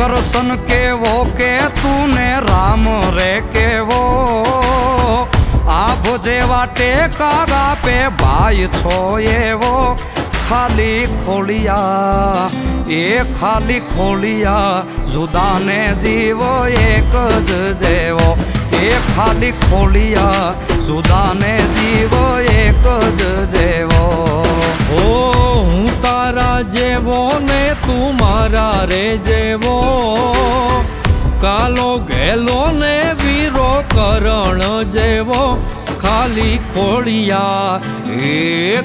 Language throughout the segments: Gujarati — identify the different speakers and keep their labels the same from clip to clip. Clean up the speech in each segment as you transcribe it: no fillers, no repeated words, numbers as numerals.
Speaker 1: કરશન કેવો કે તું ને રામ રે કેવો આભ જેવા ટેકા આપે ભાઈ છો એવો ખાલી ખોલિયા એ ખાલી ખોલિયા જુદાને જીવો એક જ જેવો એ ખાલી ખોલિયા જુદાને જીવો એક જ જેવો
Speaker 2: ઓ હું તારા જેવો ને તું મારા રે જેવો કાલો ગેલો ને વીરો કરણ જેવો ખાલી ખોળિયા એ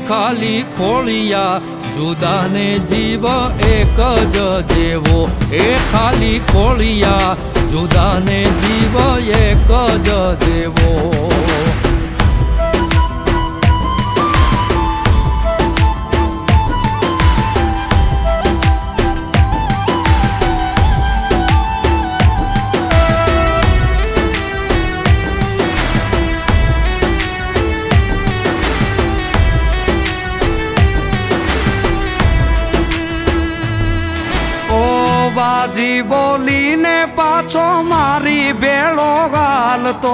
Speaker 2: ખાલી ખોળિયા જુદાને જીવ એક જ જેવો એ ખાલી ખોળિયા જુદાને જીવ એક જ જેવો
Speaker 1: બાજી બોલીને પાછો મારી બેળો ગાલતો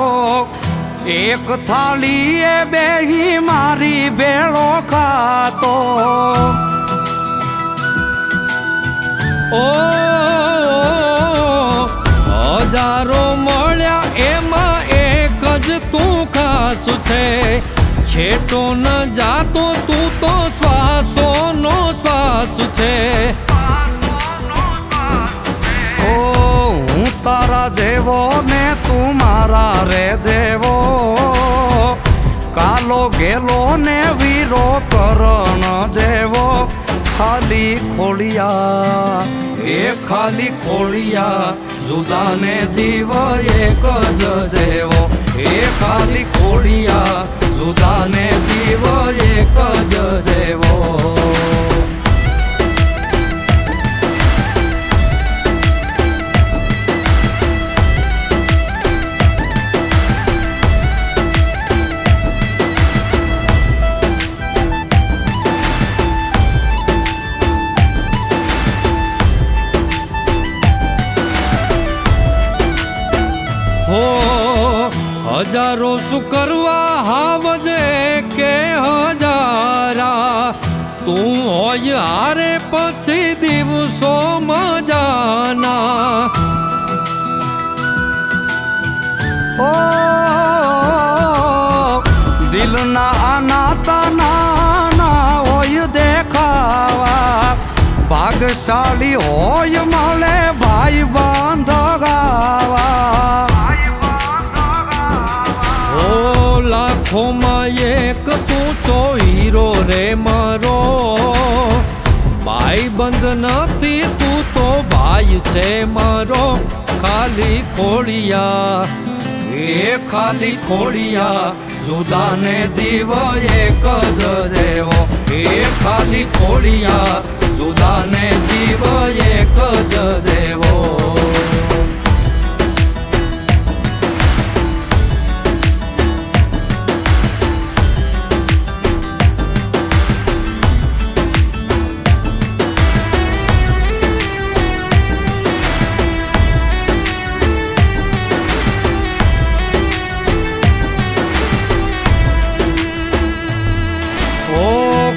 Speaker 1: એક થાળીએ બેહી મારી બેળો ખાતો
Speaker 2: ઓ હજારો મળ્યા એમાં એક જ તું ખાસ છે છેટો ન જાતો તું તો શ્વાસોનો શ્વાસ છે
Speaker 1: હું તારા જેવો ને તું મારા રે જેવો કાલો ગેલો ને વીરો કરણ જેવો ખાલી ખોલિયા એ ખાલી ખોલિયા જુદાને જીવ એક જ જેવો એ ખાલી ખોલિયા જુદાને જીવ એક જ જેવો
Speaker 2: હજારો શું કરવા હાવજે કે હજારા તું હોય હારે પછી દિવસો મજાના
Speaker 1: ઓ દિલના આનાતા નાના હોય દેખાવા ભાગશાળી હોય મળે ભાઈ બાંધગાવા
Speaker 2: લાખોમાં એક તું છો હીરો રે મારો ભાઈ બંધ નથી તું તો ભાઈ છે મારો ખાલી ખોળિયા
Speaker 1: એ ખાલી ખોળિયા જુદાને જીવ એક જ જેવો એ ખાલી ખોળિયા જુદાને જીવ એક જ જેવો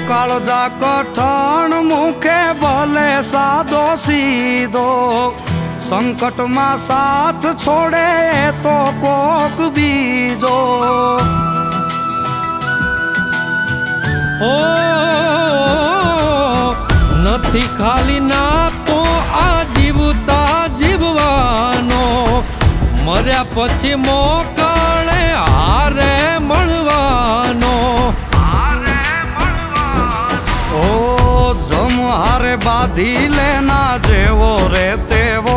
Speaker 1: કાળજા કઠણ મુખે ભલે સાદો સીધો સંકટમાં સાથ છોડે તો કોક બીજો
Speaker 2: ઓ નથી ખાલી ના તો આ જીવતા જીવવાનો મર્યા પછી મોકળે હારે મળવાનો
Speaker 1: હારે બાંધી લેના જેવો રે તેવો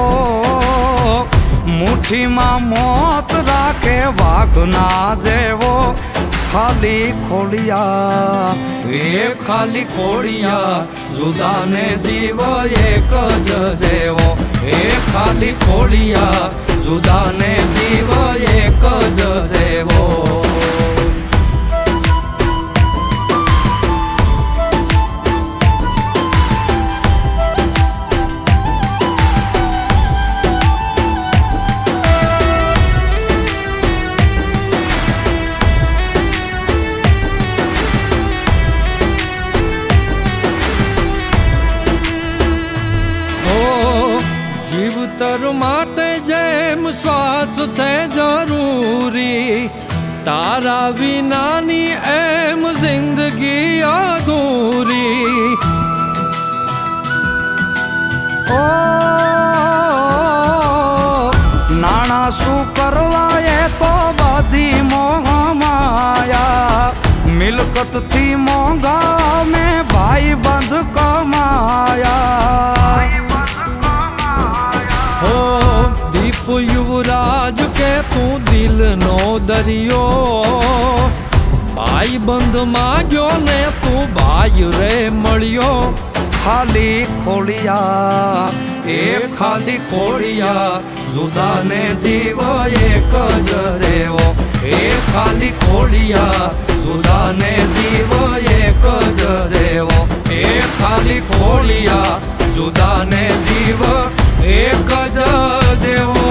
Speaker 1: મુઠ્ઠીમાં મોત રાખે વાઘના જેવો ખાલી ખોળિયા એ ખાલી ખોળિયા જુદાને જીવ એક જ જેવો એ ખાલી ખોળિયા જુદાને જીવ એક જ જેવો
Speaker 2: શ્વાસ છે જરૂરી, તારા વિનાની એમ જિંદગી અધૂરી.
Speaker 1: ઓ નાણા શું કરવા એ તો બધી મોહ માયા, મિલકતથી મોંઘા મેં ભાઈ બંધ કમાયા.
Speaker 2: હો દીપ યુવરાજ કે તું દિલનો દરિયો, ભાઈ બંધ માગ્યો ને તું ભાઈ રે મળ્યો.
Speaker 1: ખાલી ખોડિયા એ ખાલી ખોડિયા, જુદાને જીવ એક જ જેવો. એ ખાલી ખોડિયા જુદાને જીવ એક જ જેવો. એ ખાલી ખોડિયા જુદાને જીવ એક જ જેવો.